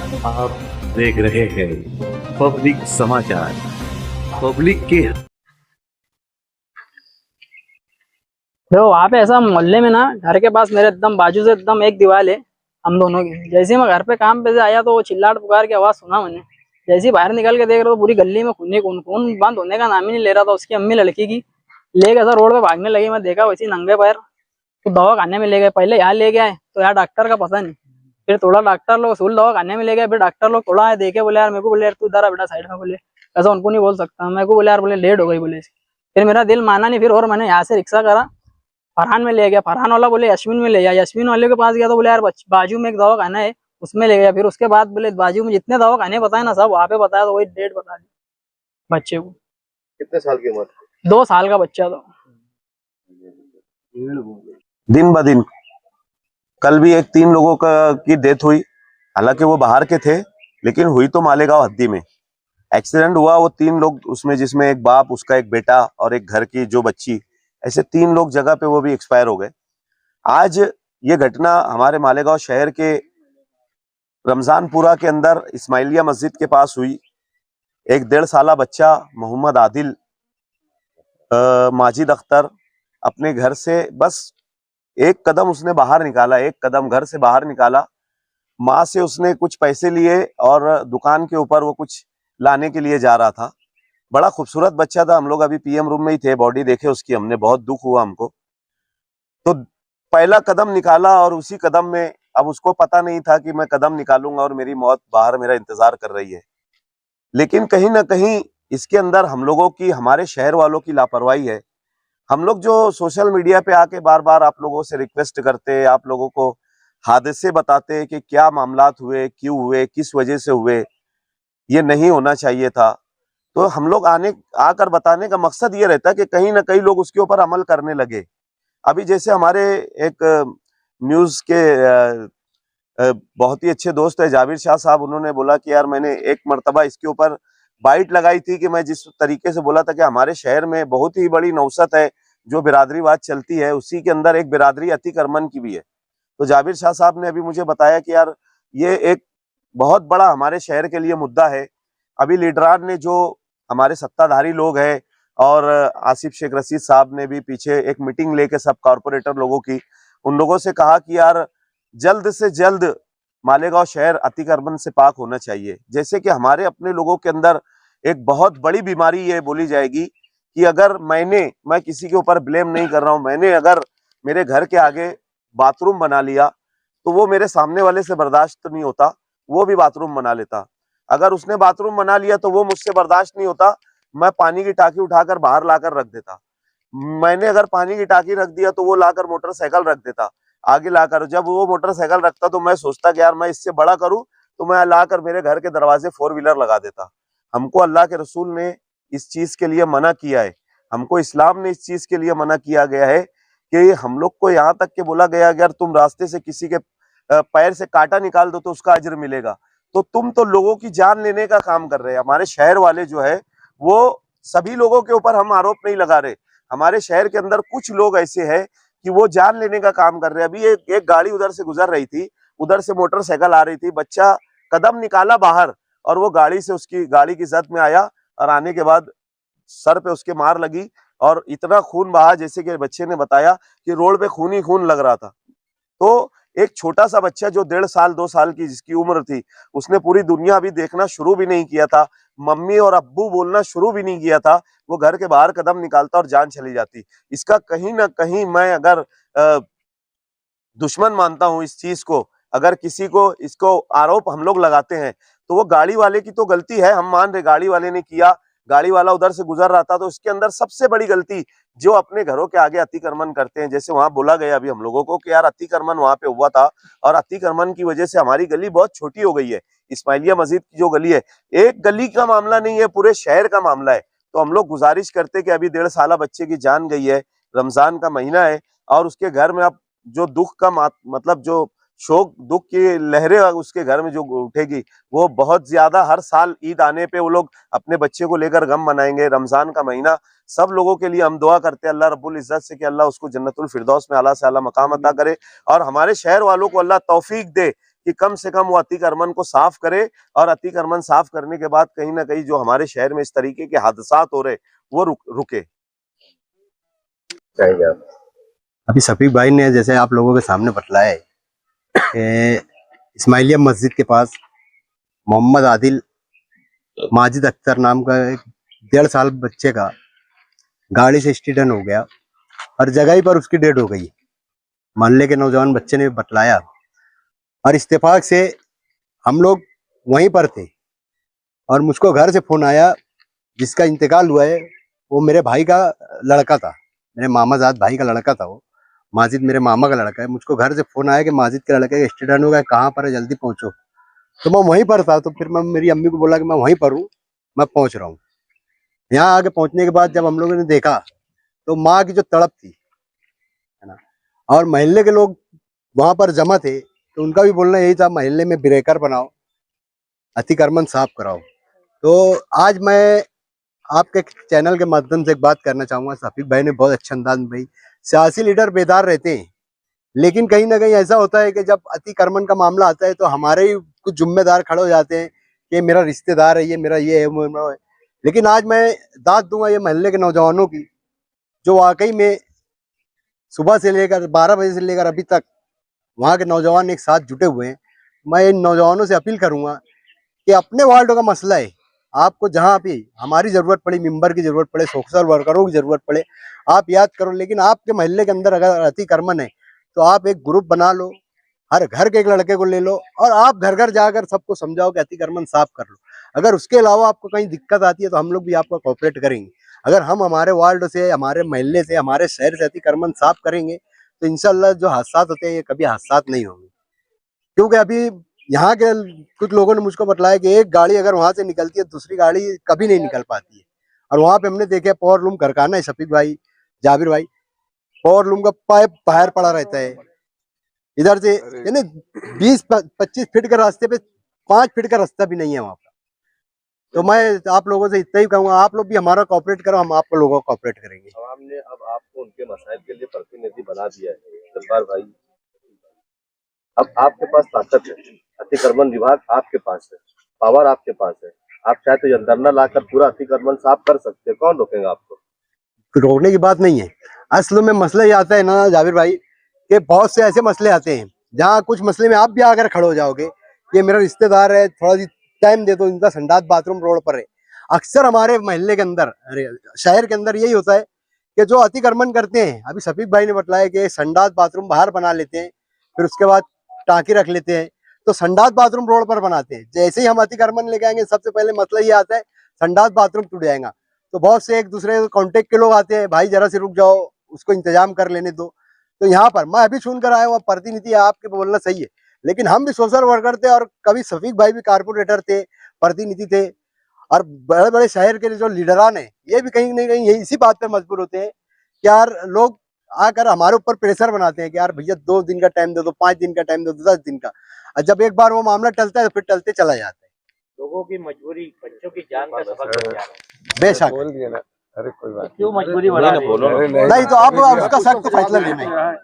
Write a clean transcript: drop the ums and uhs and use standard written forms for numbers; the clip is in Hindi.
आप देख रहे हैं पब्लिक समाचार। पब्लिक के देखो वहाँ पे ऐसा मोहल्ले में ना, घर के पास मेरे एकदम बाजू से एकदम एक दीवार है हम दोनों की। जैसे ही मैं घर पे काम पे से आया तो वो चिल्लाट पुकार की आवाज सुना मैंने। जैसे ही बाहर निकल के देख रहा तो पूरी गली में खून ही खून, खून बंद होने का नाम ही नहीं ले रहा था। उसकी अम्मी लड़की की लेके ऐसा रोड पे भागने लगी, मैं देखा वैसे ही नंगे पैर। तो दवा खाने में ले गए, पहले यहाँ ले गए तो यार डॉक्टर का पता नहीं, फिर थोड़ा डॉक्टर लोग सूल दवा खाने में ले गए, फिर डॉक्टर लोग थोड़ा आए देखे, बोले यार मेरे को, बोले यार तू इधर आ बेटा साइड में, बोले ऐसा उनको नहीं बोल सकता मेरे को, बोले यार, बोले लेट हो गई बोले। फिर मेरा दिल माना नहीं, फिर और मैंने यहाँ से रिक्शा करा, फरहान में ले गया। फरहान वाला बोले यश्विन में ले गया, यश्विन वाले के पास गया तो बोले यार बाजू में एक दवा खाना है उसमें ले गया। फिर उसके बाद बोले बाजू में जितने दवा खाने बताए ना सब वहाँ पे बताया, तो वही डेट बता दी बच्चे को। कितने साल की उम्र? 2 साल का बच्चा था। दिन ब दिन कल भी एक 3 लोगों की डेथ हुई। हालांकि वो बाहर के थे, लेकिन हुई तो मालेगांव हद्दी में। एक्सीडेंट हुआ, वो 3 लोग उसमें, जिसमें एक बाप, उसका एक बेटा और एक घर की जो बच्ची, ऐसे 3 लोग जगह पे वो भी एक्सपायर हो गए। आज ये घटना हमारे मालेगांव शहर के रमजानपुरा के अंदर इस्माइलिया मस्जिद के पास हुई। एक 1.5 साल बच्चा मोहम्मद आदिल माजिद अख्तर अपने घर से बस एक कदम उसने बाहर निकाला, एक कदम घर से बाहर निकाला। माँ से उसने कुछ पैसे लिए और दुकान के ऊपर वो कुछ लाने के लिए जा रहा था। बड़ा खूबसूरत बच्चा था। हम लोग अभी पीएम रूम में ही थे, बॉडी देखे उसकी हमने, बहुत दुख हुआ हमको। तो पहला कदम निकाला और उसी कदम में अब उसको पता नहीं था कि मैं कदम निकालूंगा और मेरी मौत बाहर मेरा इंतजार कर रही है। लेकिन कहीं ना कहीं इसके अंदर हम लोगों की, हमारे शहर वालों की लापरवाही है। हम लोग जो सोशल मीडिया पे आके बार बार आप लोगों से रिक्वेस्ट करते, आप लोगों को हादसे बताते कि क्या मामलात हुए, क्यों हुए, किस वजह से हुए, ये नहीं होना चाहिए था। तो हम लोग आकर बताने का मकसद ये रहता है कि कहीं ना कहीं लोग उसके ऊपर अमल करने लगे। अभी जैसे हमारे एक न्यूज के बहुत ही अच्छे दोस्त है जाबिर शाह साहब, उन्होंने बोला कि यार मैंने एक मर्तबा इसके ऊपर बाइट लगाई थी कि मैं जिस तरीके से बोला था कि हमारे शहर में बहुत ही बड़ी नौसत है, जो बिरादरीवाद चलती है, उसी के अंदर एक बिरादरी अतीक अरमन की भी है। तो जाबिर शाह साहब ने अभी मुझे बताया कि यार ये एक बहुत बड़ा हमारे शहर के लिए मुद्दा है। अभी लीडरान ने, जो हमारे सत्ताधारी लोग हैं, और आसिफ शेख रशीद साहब ने भी पीछे एक मीटिंग लेके सब कॉरपोरेटर लोगों की, उन लोगों से कहा कि यार जल्द से जल्द मालेगांव शहर अतीक अर्बन से पाक होना चाहिए। जैसे कि हमारे अपने लोगों के अंदर एक बहुत बड़ी बीमारी ये बोली जाएगी कि अगर मैं किसी के ऊपर ब्लेम नहीं कर रहा हूं, मैंने अगर मेरे घर के आगे बाथरूम बना लिया तो वो मेरे सामने वाले से बर्दाश्त नहीं होता, वो भी बाथरूम बना लेता। अगर उसने बाथरूम बना लिया तो वो मुझसे बर्दाश्त नहीं होता, मैं पानी की टाकी उठाकर बाहर लाकर रख देता। मैंने अगर पानी की टाकी रख दिया तो वो लाकर मोटरसाइकिल रख देता आगे लाकर। जब वो मोटरसाइकिल रखता तो मैं सोचता कि यार मैं इससे बड़ा करूं, तो मैं लाकर मेरे घर के दरवाजे 4 व्हीलर लगा देता। हमको अल्लाह के रसूल ने इस चीज के लिए मना किया है, हमको इस्लाम ने इस चीज के लिए मना किया गया है कि हम लोग को यहाँ तक के बोला गया अगर तुम रास्ते से किसी के पैर से कांटा निकाल दो तो उसका अज्र मिलेगा। तो तुम तो लोगों की जान लेने का काम कर रहे हैं। हमारे शहर वाले जो है वो सभी लोगों के ऊपर हम आरोप नहीं लगा रहे, हमारे शहर के अंदर कुछ लोग ऐसे हैं कि वो जान लेने का काम कर रहे हैं। अभी एक गाड़ी उधर से गुजर रही थी, उधर से मोटरसाइकिल आ रही थी, बच्चा कदम निकाला बाहर और वो गाड़ी से, उसकी गाड़ी की जद में आया और आने के बाद सर पे उसके मार लगी और इतना खून बहा, जैसे कि बच्चे ने बताया कि रोड पे खून ही खून लग रहा था। तो एक छोटा सा बच्चा जो 1.5 साल 2 साल की जिसकी उम्र थी, उसने पूरी दुनिया अभी देखना शुरू भी नहीं किया था, मम्मी और अब्बू बोलना शुरू भी नहीं किया था, वो घर के बाहर कदम निकालता और जान चली जाती। इसका कहीं ना कहीं मैं अगर दुश्मन मानता हूं इस चीज को। अगर किसी को इसको आरोप हम लोग लगाते हैं तो वो गाड़ी वाले की तो गलती है, हम मान रहे गाड़ी वाले ने किया, गाड़ी वाला उधर से गुजर रहा था। तो इसके अंदर सबसे बड़ी गलती जो अपने घरों के आगे अतिक्रमण करते हैं, जैसे वहां बोला गया अभी हम लोगों को कि यार अतिक्रमण वहां पे हुआ था और अतिक्रमण की वजह से हमारी गली बहुत छोटी हो गई है। इस्माइलिया मस्जिद की जो गली है, एक गली का मामला नहीं है, पूरे शहर का मामला है। तो हम लोग गुजारिश करते कि अभी 1.5 साल बच्चे की जान गई है, रमजान का महीना है और उसके घर में अब जो दुख का मतलब जो शोक दुख की लहरें उसके घर में जो उठेगी वो बहुत ज्यादा। हर साल ईद आने पे वो लोग अपने बच्चे को लेकर गम मनाएंगे। रमजान का महीना सब लोगों के लिए हम दुआ करते हैं अल्लाह रब्बुल इज्जत से कि अल्लाह उसको जन्नतुल फिरदौस में आला से आला मकाम अता करे और हमारे शहर वालों को अल्लाह तौफीक दे कि कम से कम वो अतिक्रमण को साफ करे, और अतिक्रमण साफ करने के बाद कहीं ना कहीं जो हमारे शहर में इस तरीके के हादसात हो रहे वो रुके। अभी शफीक भाई ने जैसे आप लोगों के सामने बतलाया है कि इस्माइलिया मस्जिद के पास मोहम्मद आदिल माजिद अख्तर नाम का एक 1.5 साल बच्चे का गाड़ी से एक्सीडेंट हो गया और जगह ही पर उसकी डेथ हो गई। मोहल्ले के नौजवान बच्चे ने बतलाया और इत्तेफाक से हम लोग वहीं पर थे और मुझको घर से फोन आया, जिसका इंतकाल हुआ है वो मेरे भाई का लड़का था, मेरे मामाजाद भाई का लड़का था। वो माजिद मेरे मामा का लड़का है। मुझको घर से फोन आया कि माजिद के लड़के का एक्सीडेंट हो गया, कहाँ पर है, जल्दी पहुंचो। तो मैं वहीं पर था, तो फिर मैं मेरी अम्मी को बोला कि मैं वहीं पर हूँ, मैं पहुंच रहा हूँ। यहाँ आगे पहुंचने के बाद जब हम लोगों ने देखा तो माँ की जो तड़प थी, है ना, और मोहल्ले के लोग वहां पर जमा थे, तो उनका भी बोलना यही था, मोहल्ले में ब्रेकर बनाओ, अतिक्रमण साफ कराओ। तो आज मैं आपके चैनल के माध्यम से एक बात करना चाहूंगा। शफीक भाई ने बहुत अच्छा अंदाज में, भाई सियासी लीडर बेदार रहते हैं, लेकिन कहीं ना कहीं ऐसा होता है कि जब अतिक्रमण का मामला आता है तो हमारे ही कुछ जिम्मेदार खड़े हो जाते हैं कि मेरा रिश्तेदार है, ये मेरा ये है, वो है। लेकिन आज मैं दाद दूंगा ये मोहल्ले के नौजवानों की, जो वाकई में सुबह से लेकर 12 बजे से लेकर अभी तक वहाँ के नौजवान एक साथ जुटे हुए हैं। मैं इन नौजवानों से अपील करूंगा कि अपने वार्डों का मसला है, आपको जहाँ भी हमारी जरूरत पड़ी, मेंबर की जरूरत पड़े, सोशल वर्करों की जरूरत पड़े, आप याद करो। लेकिन आपके मोहल्ले के अंदर अगर अतिक्रमण है तो आप एक ग्रुप बना लो, हर घर के एक लड़के को ले लो और आप घर घर जाकर सबको समझाओ कि अतिक्रमण साफ कर लो। अगर उसके अलावा आपको कहीं दिक्कत आती है तो हम लोग भी आपको कोऑपरेट करेंगे। अगर हम हमारे वार्ड से, हमारे मोहल्ले से, हमारे शहर से अतिक्रमण साफ करेंगे तो इंशाल्लाह जो हादसा होते हैं ये कभी हादसा नहीं होंगे। क्योंकि अभी यहाँ के कुछ लोगों ने मुझको बतलाया कि एक गाड़ी अगर वहां से निकलती है दूसरी गाड़ी कभी नहीं निकल पाती है। और वहां पे हमने देखे पावर लूम कारखाना है, शफीक भाई, जाबिर भाई, पावर लूम का पाइप बाहर पड़ा रहता है। इधर से यानी 20-25 फीट के रास्ते पे 5 फीट का रास्ता भी नहीं है वहां पर। तो मैं आप लोगों से इतना ही कहूंगा, आप लोग भी हमारा कॉपरेट करो, हम आप लोगों को कॉपरेट करेंगे। आवाम ने अब आपको उनके मसाइल के लिए प्रतिनिधि बना दिया है जब्बार भाई। अब आपके पास ताकत है, अतिक्रमण विभाग आपके पास है, पावर आपके पास है। आप चाहे तो जनगणना लाकर पूरा अतिक्रमण साफ कर सकते हैं, कौन रोकेगा आपको? रोकने की बात नहीं है। असल में मसला ये आता है ना जाबिर भाई कि बहुत से ऐसे मसले आते हैं जहाँ कुछ मसले में आप भी आकर खड़े हो जाओगे, ये मेरा रिश्तेदार है, थोड़ा सी टाइम दे दो, इनका संडास बाथरूम रोड पर है। अक्सर हमारे मोहल्ले के अंदर, अरे शहर के अंदर यही होता है कि जो अतिक्रमण करते हैं, अभी शफीक भाई ने बताया कि संडास बाथरूम बाहर बना लेते हैं, फिर उसके बाद टाँकी रख लेते हैं, तो संडास बाथरूम रोड पर बनाते हैं। जैसे ही हम अतिक्रमण लेके आएंगे सबसे पहले मसला ये आता है संडास बाथरूम टूट जाएगा। तो बहुत से एक दूसरे कांटेक्ट के लोग आते हैं, भाई जरा से रुक जाओ, उसको इंतजाम कर लेने दो। तो यहाँ पर मैं अभी सुनकर आया हुआ प्रतिनिधि, आपके बोलना सही है, लेकिन हम भी सोशल वर्कर थे और कभी शफीक भाई भी कारपोरेटर थे, प्रतिनिधि थे, और बड़े बड़े शहर के जो लीडरान है ये भी कहीं ना कहीं यही इसी बात पे मजबूर होते हैं कि यार लोग आकर हमारे ऊपर प्रेशर बनाते हैं कि यार भैया 2 दिन का टाइम दे दो, 5 दिन का टाइम दे दो, 10 दिन का। और जब एक बार वो मामला टलता है तो फिर टलते चला जाता है। लोगों की मजबूरी बच्चों की जान का सबक बन जा रहा है। बेशक बोल दिया ना, अरे कोई बात क्यों मजबूरी बढ़ा रही है? नहीं, तो अब उसका सख्त फैसला लेना है।